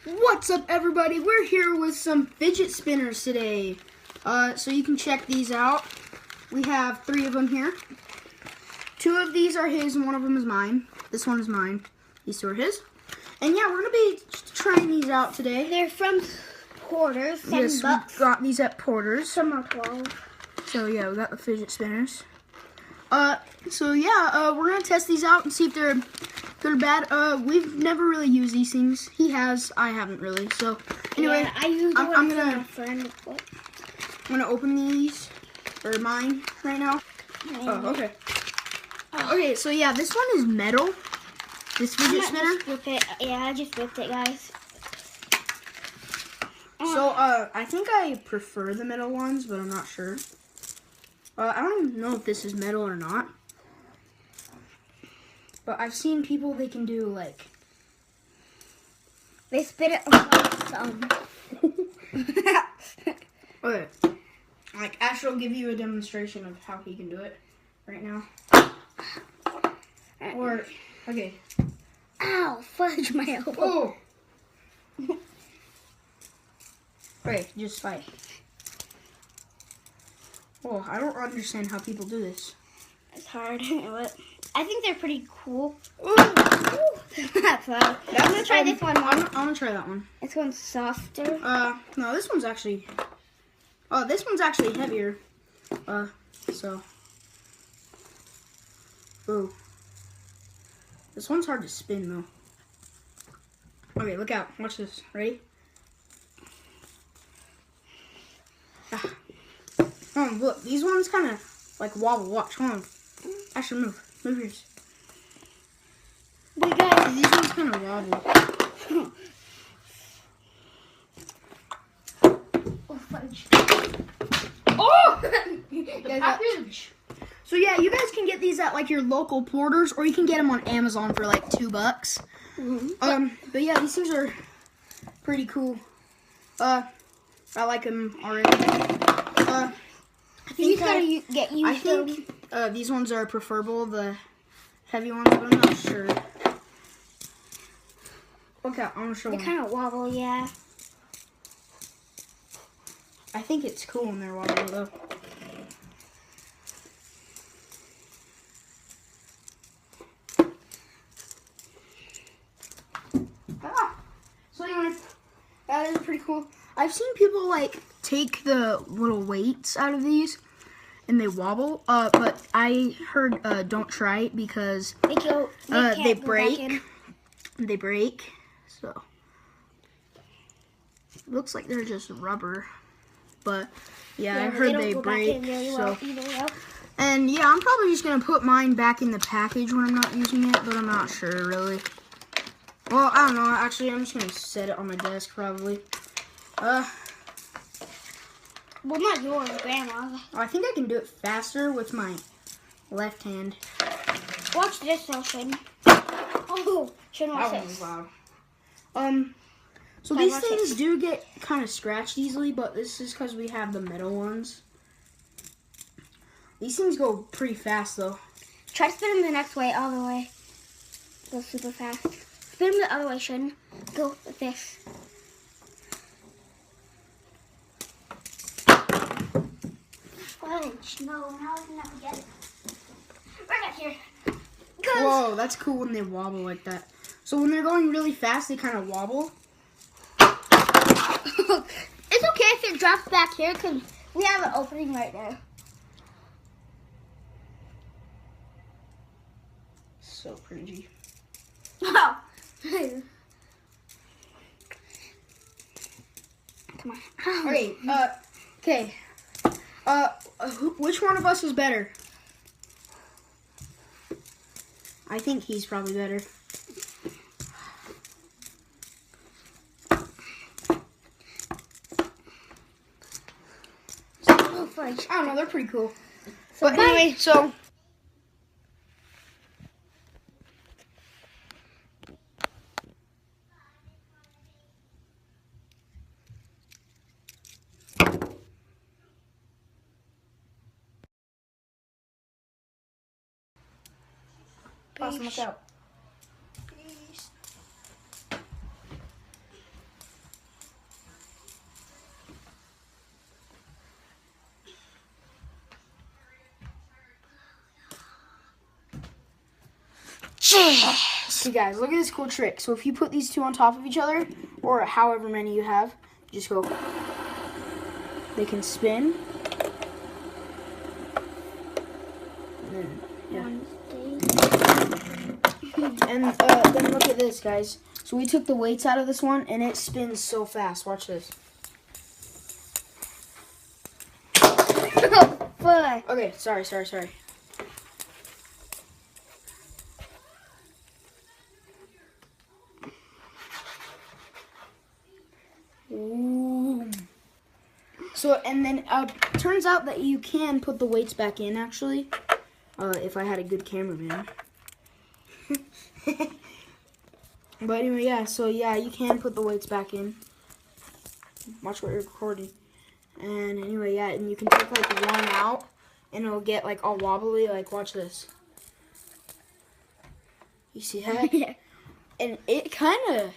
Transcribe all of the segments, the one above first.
What's up, everybody? We're here with some fidget spinners today. So you can check these out. We have 3 of them here. 2 of these are his and 1 of them is mine. This one is mine. These 2 are his. And yeah, we're going to be trying these out today. They're from Porter's. Yes, we got these at Porter's. Some are 12. So yeah, we got the fidget spinners. So yeah, we're going to test these out and see if they're good or bad. We've never really used these things. He has, I haven't really. So anyway, yeah, I used I'm my friend. I'm gonna open these, or mine, right now. Oh, okay. Okay, so yeah, this one is metal. This fidget spinner. Just whip it. Yeah, I just whipped it, guys. So, I think I prefer the metal ones, but I'm not sure. I don't even know if this is metal or not. But I've seen people, they can do, like... They spit it on some. Okay. Like, Asher will give you a demonstration of how he can do it right now. Or, okay. Ow, fudge my elbow. Oh! Okay, just fight. Oh, I don't understand how people do this. It's hard, but I think they're pretty cool. Ooh. That's loud. I'm gonna try this one. I'm gonna try that one. This one's softer. No, this one's actually... Oh, this one's actually heavier. So... Ooh. This one's hard to spin, though. Okay, look out. Watch this. Ready? Oh, look. These ones kind of, like, wobble. Watch. Hold on. Actually, move. Move yours. Wait, guys. These ones kind of wobble. Oh, fudge. Oh! The package. So yeah, you guys can get these at like your local Porters, or you can get them on Amazon for like $2. Mm-hmm. But yeah, these things are pretty cool. I like them already. I think get used to them. These ones are preferable, the heavy ones, but I'm not sure. Okay, I'm gonna show They one. kind of wobble, yeah. I think it's cool when they're wobbly though. So anyway, that is pretty cool. I've seen people like take the little weights out of these and they wobble. But I heard don't try it because they break. They break. So looks like they're just rubber. But yeah, I heard they break. So and yeah, I'm probably just gonna put mine back in the package when I'm not using it, but I'm not sure really. Well, I don't know. Actually, I'm just gonna set it on my desk probably. Well, not yours, Grandma's. I think I can do it faster with my left hand. Watch this, though, Shane. Oh, Shane, watch That one this. was loud. So these things do get kind of scratched easily, but this is because we have the metal ones. These things go pretty fast, though. Try to spin them the next way, all the way. Go super fast. Spin them the other way, Shane. Go with this. Fudge. No, now I can never get it. Right back here. Whoa, that's cool when they wobble like that. So when they're going really fast, they kind of wobble. It's okay if it drops back here because we have an opening right there. So cringy. Oh. Come on. Okay, okay. Which one of us is better? I think he's probably better. Oh, fudge. I don't know, they're pretty cool. So But anyway, so... Awesome, look out. Okay, guys, look at this cool trick. So if you put these two on top of each other, or however many you have, just go. They can spin. And then, yeah. And then look at this, guys. So we took the weights out of this one, and it spins so fast. Watch this. Okay, sorry. Ooh. So, and then turns out that you can put the weights back in, actually, if I had a good cameraman. But anyway, yeah, so yeah, you can put the weights back in. Watch what you're recording. And anyway, yeah, and you can take like one out, and it'll get like all wobbly. Like, watch this. You see that? Yeah. And it kind of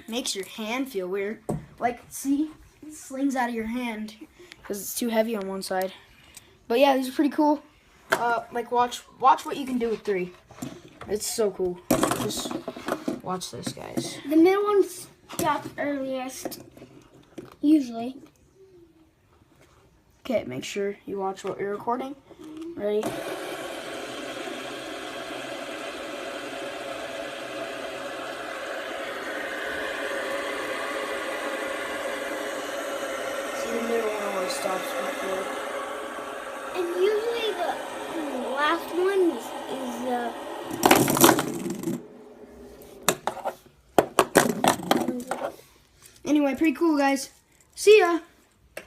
makes your hand feel weird. Like, see? It slings out of your hand because it's too heavy on one side. But yeah, these are pretty cool. Like, watch what you can do with 3. It's so cool. Just watch this, guys. The middle one stops earliest, usually. Okay, make sure you watch what you're recording. Ready? See, the middle one always stops before. And usually the last one is Anyway, pretty cool, guys. See ya!